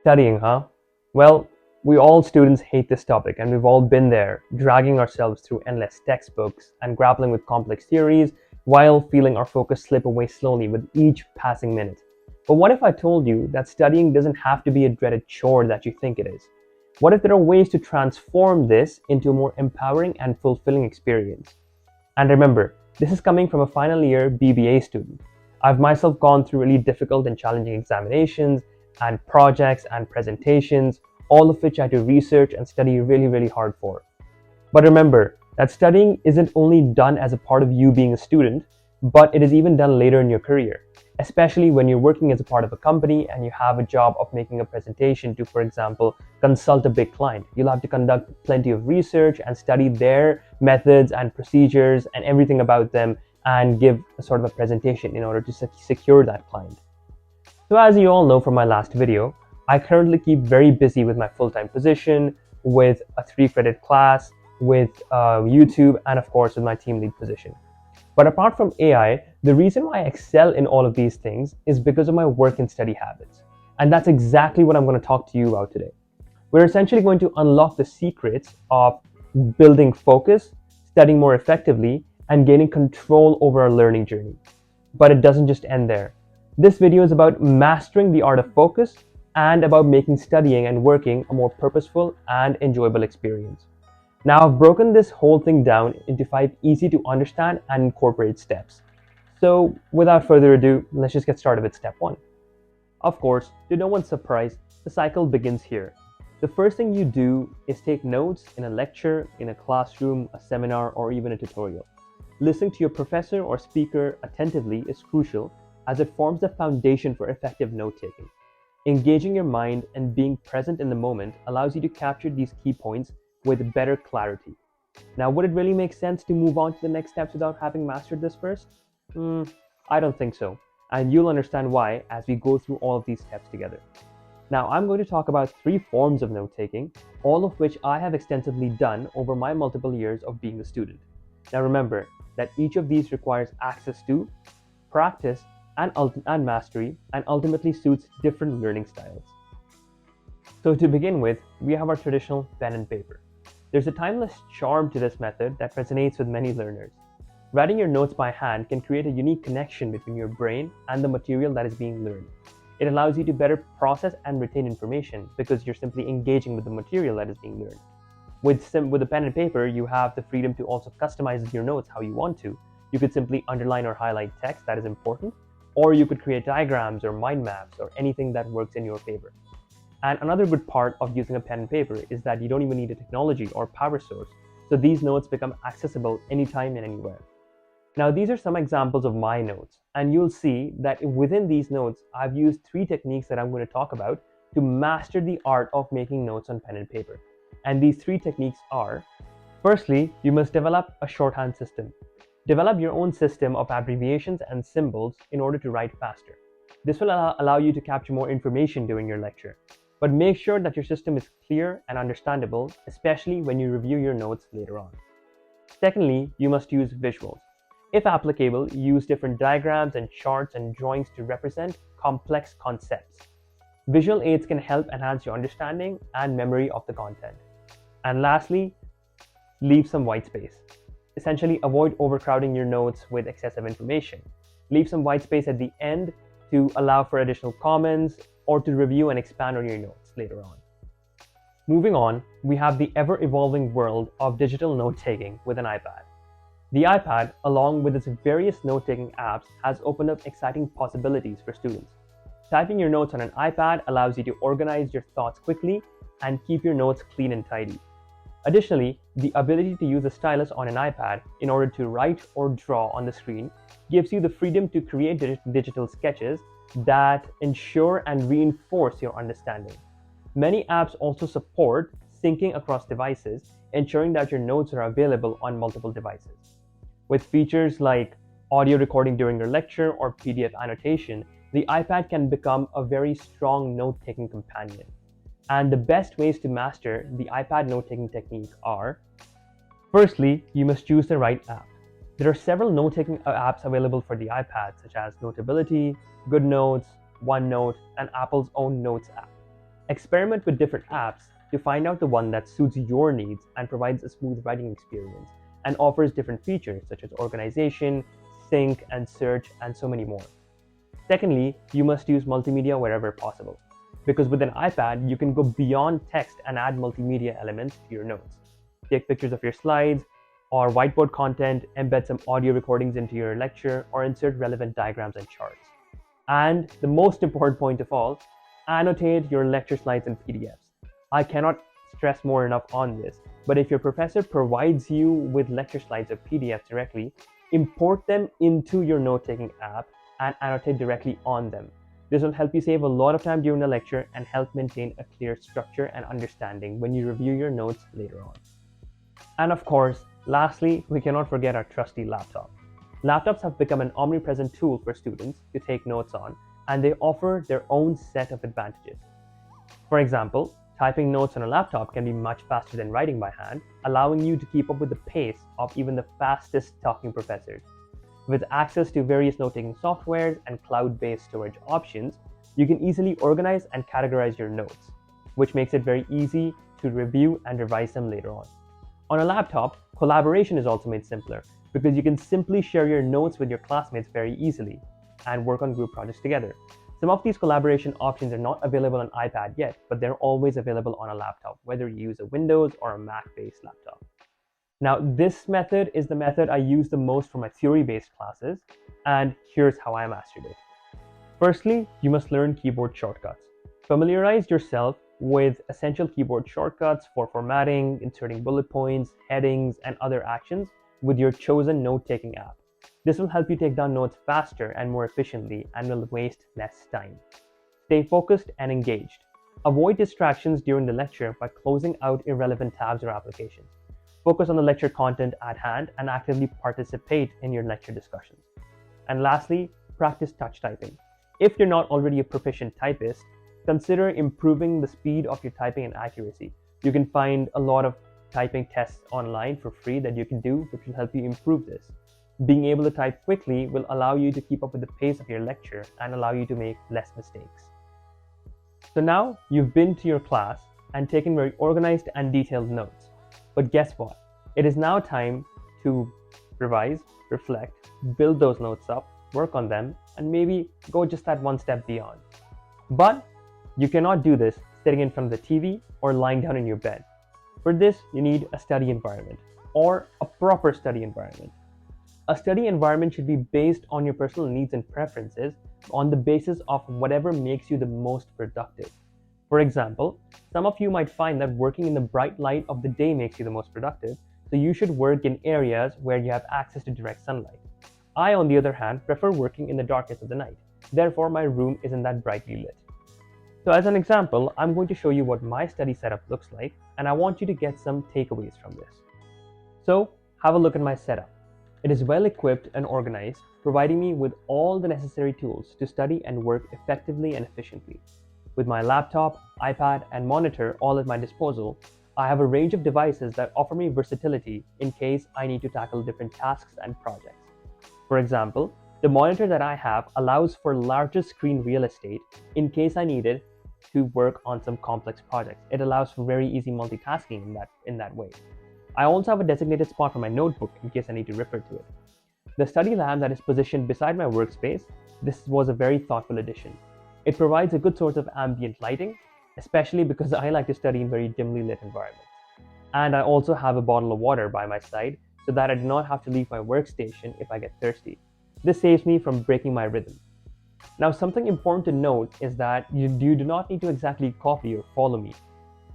Studying, huh? Well, we all students hate this topic, and we've all been there, dragging ourselves through endless textbooks and grappling with complex theories while feeling our focus slip away slowly with each passing minute. But what if I told you that studying doesn't have to be a dreaded chore that you think it is? What if there are ways to transform this into a more empowering and fulfilling experience? And remember, this is coming from a final year BBA student. I've myself gone through really difficult and challenging examinations and projects and presentations, all of which I had to research and study really hard for. But remember that studying isn't only done as a part of you being a student, but it is even done later in your career, especially when you're working as a part of a company and you have a job of making a presentation to, for example, consult a big client. You'll have to conduct plenty of research and study their methods and procedures and everything about them and give a sort of a presentation in order to secure that client. So as you all know from my last video, I currently keep very busy with my full-time position, with a 3 credit class, with YouTube, and of course with my team lead position. But apart from AI, the reason why I excel in all of these things is because of my work and study habits. And that's exactly what I'm going to talk to you about today. We're essentially going to unlock the secrets of building focus, studying more effectively, and gaining control over our learning journey. But it doesn't just end there. This video is about mastering the art of focus and about making studying and working a more purposeful and enjoyable experience. Now, I've broken this whole thing down into 5 easy to understand and incorporate steps. So, without further ado, let's just get started with step 1. Of course, to no one's surprise, the cycle begins here. The first thing you do is take notes in a lecture, in a classroom, a seminar, or even a tutorial. Listening to your professor or speaker attentively is crucial as it forms the foundation for effective note-taking. Engaging your mind and being present in the moment allows you to capture these key points with better clarity. Now, would it really make sense to move on to the next steps without having mastered this first? I don't think so, and you'll understand why as we go through all of these steps together. Now, I'm going to talk about 3 forms of note-taking, all of which I have extensively done over my multiple years of being a student. Now remember that each of these requires access to, practice, and mastery, and ultimately suits different learning styles. So to begin with, we have our traditional pen and paper. There's a timeless charm to this method that resonates with many learners. Writing your notes by hand can create a unique connection between your brain and the material that is being learned. It allows you to better process and retain information because you're simply engaging with the material that is being learned. With a pen and paper, you have the freedom to also customize your notes how you want to. You could simply underline or highlight text that is important, or you could create diagrams or mind maps or anything that works in your favor. And another good part of using a pen and paper is that you don't even need a technology or power source, so these notes become accessible anytime and anywhere. Now, these are some examples of my notes, and you'll see that within these notes, I've used 3 techniques that I'm going to talk about to master the art of making notes on pen and paper. And these 3 techniques are: firstly, you must develop a shorthand system. Develop your own system of abbreviations and symbols in order to write faster. This will allow you to capture more information during your lecture. But make sure that your system is clear and understandable, especially when you review your notes later on. Secondly, you must use visuals. If applicable, use different diagrams and charts and drawings to represent complex concepts. Visual aids can help enhance your understanding and memory of the content. And lastly, leave some white space. Essentially, avoid overcrowding your notes with excessive information. Leave some white space at the end to allow for additional comments or to review and expand on your notes later on. Moving on, we have the ever-evolving world of digital note-taking with an iPad. The iPad, along with its various note-taking apps, has opened up exciting possibilities for students. Typing your notes on an iPad allows you to organize your thoughts quickly and keep your notes clean and tidy. Additionally, the ability to use a stylus on an iPad in order to write or draw on the screen gives you the freedom to create digital sketches that ensure and reinforce your understanding. Many apps also support syncing across devices, ensuring that your notes are available on multiple devices. With features like audio recording during your lecture or PDF annotation, the iPad can become a very strong note-taking companion. And the best ways to master the iPad note-taking technique are: firstly, you must choose the right app. There are several note-taking apps available for the iPad, such as Notability, GoodNotes, OneNote, and Apple's own Notes app. Experiment with different apps to find out the one that suits your needs and provides a smooth writing experience and offers different features such as organization, sync, and search, and so many more. Secondly, you must use multimedia wherever possible. Because with an iPad, you can go beyond text and add multimedia elements to your notes. Take pictures of your slides or whiteboard content, embed some audio recordings into your lecture, or insert relevant diagrams and charts. And the most important point of all, annotate your lecture slides in PDFs. I cannot stress more enough on this, but if your professor provides you with lecture slides or PDFs directly, import them into your note-taking app and annotate directly on them. This will help you save a lot of time during the lecture and help maintain a clear structure and understanding when you review your notes later on. And of course, lastly, we cannot forget our trusty laptop. Laptops have become an omnipresent tool for students to take notes on, and they offer their own set of advantages. For example, typing notes on a laptop can be much faster than writing by hand, allowing you to keep up with the pace of even the fastest talking professors. With access to various note-taking softwares and cloud-based storage options, you can easily organize and categorize your notes, which makes it very easy to review and revise them later on. On a laptop, collaboration is also made simpler because you can simply share your notes with your classmates very easily and work on group projects together. Some of these collaboration options are not available on iPad yet, but they're always available on a laptop, whether you use a Windows or a Mac-based laptop. Now, this method is the method I use the most for my theory-based classes, and here's how I mastered it. Firstly, you must learn keyboard shortcuts. Familiarize yourself with essential keyboard shortcuts for formatting, inserting bullet points, headings, and other actions with your chosen note-taking app. This will help you take down notes faster and more efficiently and will waste less time. Stay focused and engaged. Avoid distractions during the lecture by closing out irrelevant tabs or applications. Focus on the lecture content at hand and actively participate in your lecture discussions. And lastly, practice touch typing. If you're not already a proficient typist, consider improving the speed of your typing and accuracy. You can find a lot of typing tests online for free that you can do, which will help you improve this. Being able to type quickly will allow you to keep up with the pace of your lecture and allow you to make less mistakes. So now you've been to your class and taken very organized and detailed notes. But guess what? It is now time to revise, reflect, build those notes up, work on them, and maybe go just that one step beyond. But you cannot do this sitting in front of the TV or lying down in your bed. For this, you need a study environment or a proper study environment. A study environment should be based on your personal needs and preferences on the basis of whatever makes you the most productive. For example, some of you might find that working in the bright light of the day makes you the most productive, so you should work in areas where you have access to direct sunlight. I, on the other hand, prefer working in the darkness of the night. Therefore, my room isn't that brightly lit. So as an example, I'm going to show you what my study setup looks like, and I want you to get some takeaways from this. So, have a look at my setup. It is well equipped and organized, providing me with all the necessary tools to study and work effectively and efficiently. With my laptop, iPad, and monitor all at my disposal, I have a range of devices that offer me versatility in case I need to tackle different tasks and projects. For example, the monitor that I have allows for larger screen real estate in case I needed to work on some complex projects. It allows for very easy multitasking in that way. I also have a designated spot for my notebook in case I need to refer to it. The study lamp that is positioned beside my workspace, this was a very thoughtful addition. It provides a good source of ambient lighting, especially because I like to study in very dimly lit environments. And I also have a bottle of water by my side so that I do not have to leave my workstation if I get thirsty. This saves me from breaking my rhythm. Now, something important to note is that you do not need to exactly copy or follow me.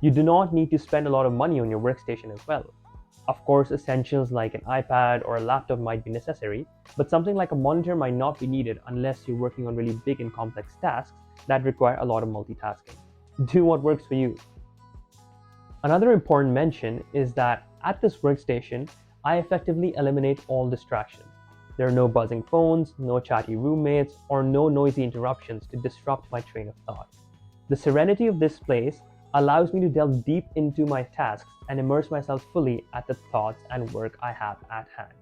You do not need to spend a lot of money on your workstation as well. Of course, essentials like an iPad or a laptop might be necessary, but something like a monitor might not be needed unless you're working on really big and complex tasks that require a lot of multitasking. Do what works for you. Another important mention is that at this workstation, I effectively eliminate all distractions. There are no buzzing phones, no chatty roommates, or no noisy interruptions to disrupt my train of thought. The serenity of this place allows me to delve deep into my tasks and immerse myself fully at the thoughts and work I have at hand.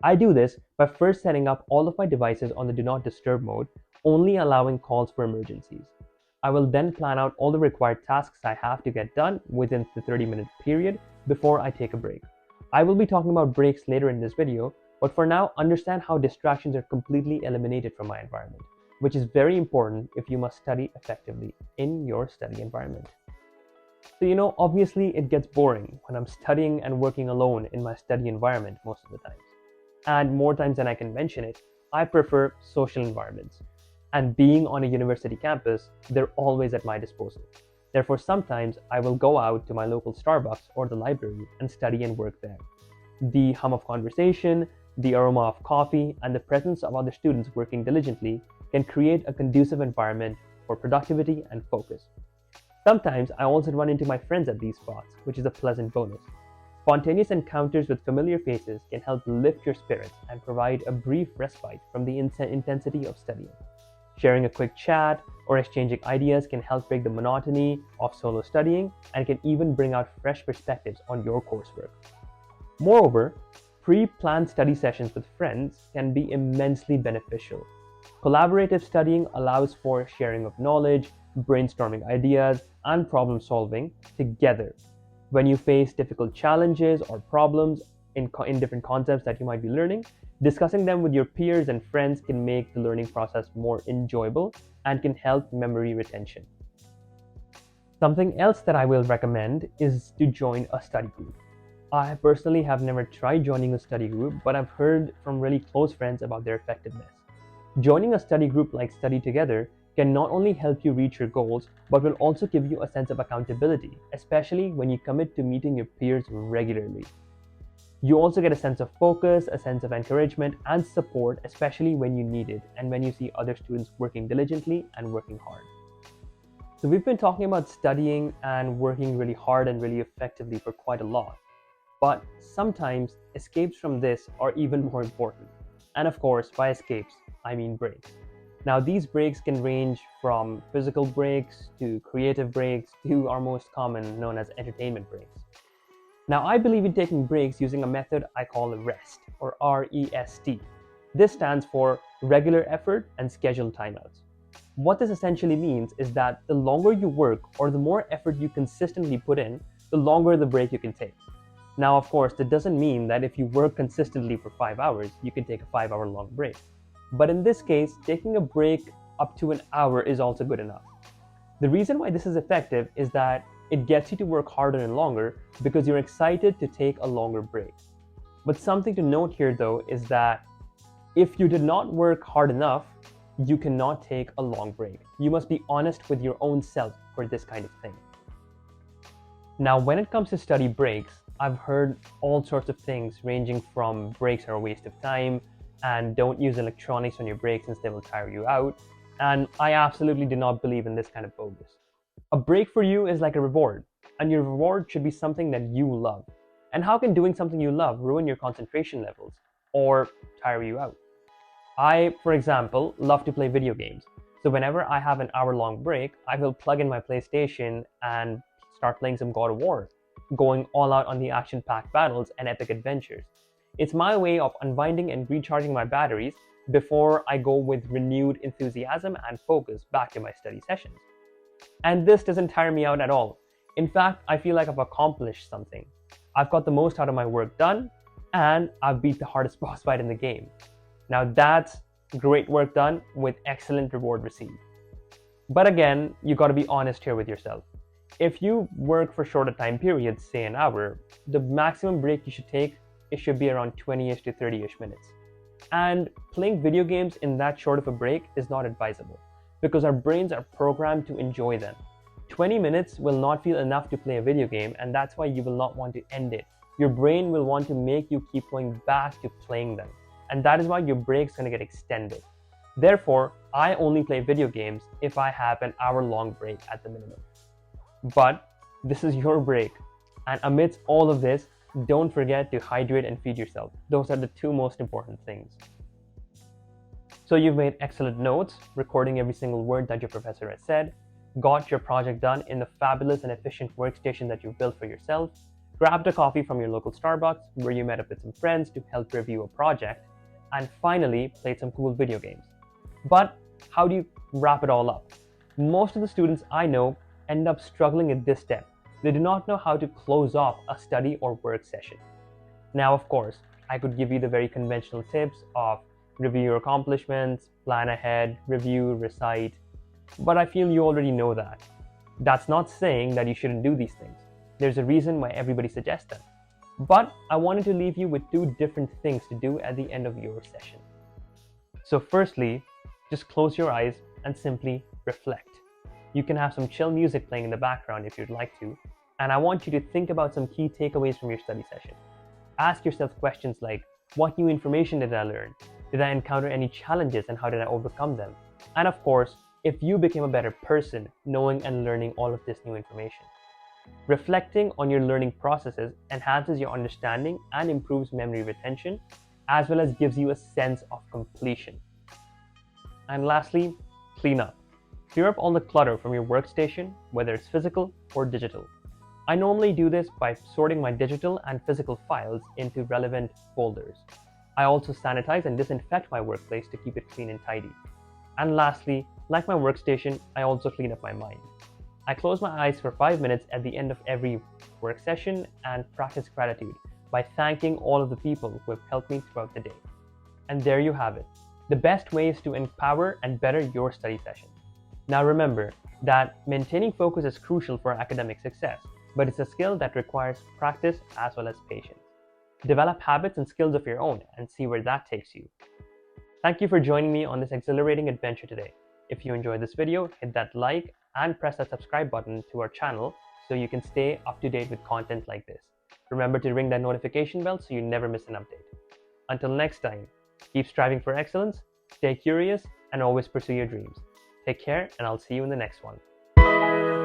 I do this by first setting up all of my devices on the Do Not Disturb mode, only allowing calls for emergencies. I will then plan out all the required tasks I have to get done within the 30-minute period before I take a break. I will be talking about breaks later in this video, but for now, understand how distractions are completely eliminated from my environment, which is very important if you must study effectively in your study environment. So, obviously it gets boring when I'm studying and working alone in my study environment most of the times. And more times than I can mention it, I prefer social environments. And being on a university campus, they're always at my disposal. Therefore, sometimes I will go out to my local Starbucks or the library and study and work there. The hum of conversation, the aroma of coffee, and the presence of other students working diligently can create a conducive environment for productivity and focus. Sometimes I also run into my friends at these spots, which is a pleasant bonus. Spontaneous encounters with familiar faces can help lift your spirits and provide a brief respite from the intensity of studying. Sharing a quick chat or exchanging ideas can help break the monotony of solo studying and can even bring out fresh perspectives on your coursework. Moreover, pre-planned study sessions with friends can be immensely beneficial. Collaborative studying allows for sharing of knowledge, brainstorming ideas, and problem solving together. When you face difficult challenges or problems in different concepts that you might be learning, discussing them with your peers and friends can make the learning process more enjoyable and can help memory retention. Something else that I will recommend is to join a study group. I personally have never tried joining a study group, but I've heard from really close friends about their effectiveness. Joining a study group like Study Together can not only help you reach your goals, but will also give you a sense of accountability, especially when you commit to meeting your peers regularly. You also get a sense of focus, a sense of encouragement, and support, especially when you need it and when you see other students working diligently and working hard. So we've been talking about studying and working really hard and really effectively for quite a lot. But sometimes escapes from this are even more important. And of course, by escapes, I mean breaks. Now, these breaks can range from physical breaks to creative breaks to our most common known as entertainment breaks. Now, I believe in taking breaks using a method I call REST or REST. This stands for regular effort and scheduled timeouts. What this essentially means is that the longer you work or the more effort you consistently put in, the longer the break you can take. Now, of course, that doesn't mean that if you work consistently for 5 hours, you can take a 5-hour long break. But in this case, taking a break up to an hour is also good enough. The reason why this is effective is that it gets you to work harder and longer because you're excited to take a longer break. But something to note here though is that if you did not work hard enough, you cannot take a long break. You must be honest with your own self for this kind of thing. Now, when it comes to study breaks, I've heard all sorts of things ranging from breaks are a waste of time, and don't use electronics on your breaks since they will tire you out. And I absolutely do not believe in this kind of bogus. A break for you is like a reward, and your reward should be something that you love. And how can doing something you love ruin your concentration levels or tire you out? I, for example, love to play video games. So whenever I have an hour-long break, I will plug in my PlayStation and start playing some God of War, going all out on the action-packed battles and epic adventures. It's my way of unwinding and recharging my batteries before I go with renewed enthusiasm and focus back to my study sessions. And this doesn't tire me out at all. In fact, I feel like I've accomplished something. I've got the most out of my work done, and I've beat the hardest boss fight in the game. Now that's great work done with excellent reward received. But again, you gotta be honest here with yourself. If you work for shorter time periods, say an hour, the maximum break you should take it should be around 20-ish to 30-ish minutes. And playing video games in that short of a break is not advisable because our brains are programmed to enjoy them. 20 minutes will not feel enough to play a video game, and that's why you will not want to end it. Your brain will want to make you keep going back to playing them, and that is why your break's going to get extended. Therefore, I only play video games if I have an hour-long break at the minimum. But this is your break, and amidst all of this, don't forget to hydrate and feed yourself. Those are the two most important things. So you've made excellent notes, recording every single word that your professor has said, got your project done in the fabulous and efficient workstation that you've built for yourself, grabbed a coffee from your local Starbucks where you met up with some friends to help review a project, and finally played some cool video games. But how do you wrap it all up? Most of the students I know end up struggling at this step. They do not know how to close off a study or work session. Now, of course, I could give you the very conventional tips of review your accomplishments, plan ahead, review, recite, but I feel you already know that. That's not saying that you shouldn't do these things. There's a reason why everybody suggests them. But I wanted to leave you with two different things to do at the end of your session. So, firstly, just close your eyes and simply reflect. You can have some chill music playing in the background if you'd like to, and I want you to think about some key takeaways from your study session. Ask yourself questions like, what new information did I learn? Did I encounter any challenges and how did I overcome them? And of course, if you became a better person knowing and learning all of this new information. Reflecting on your learning processes enhances your understanding and improves memory retention, as well as gives you a sense of completion. And lastly, clean up. Clear up all the clutter from your workstation, whether it's physical or digital. I normally do this by sorting my digital and physical files into relevant folders. I also sanitize and disinfect my workplace to keep it clean and tidy. And lastly, like my workstation, I also clean up my mind. I close my eyes for 5 minutes at the end of every work session and practice gratitude by thanking all of the people who have helped me throughout the day. And there you have it, the best ways to empower and better your study session. Now remember that maintaining focus is crucial for academic success, but it's a skill that requires practice as well as patience. Develop habits and skills of your own and see where that takes you. Thank you for joining me on this exhilarating adventure today. If you enjoyed this video, hit that like and press that subscribe button to our channel so you can stay up to date with content like this. Remember to ring that notification bell so you never miss an update. Until next time, keep striving for excellence, stay curious, and always pursue your dreams. Take care, and I'll see you in the next one.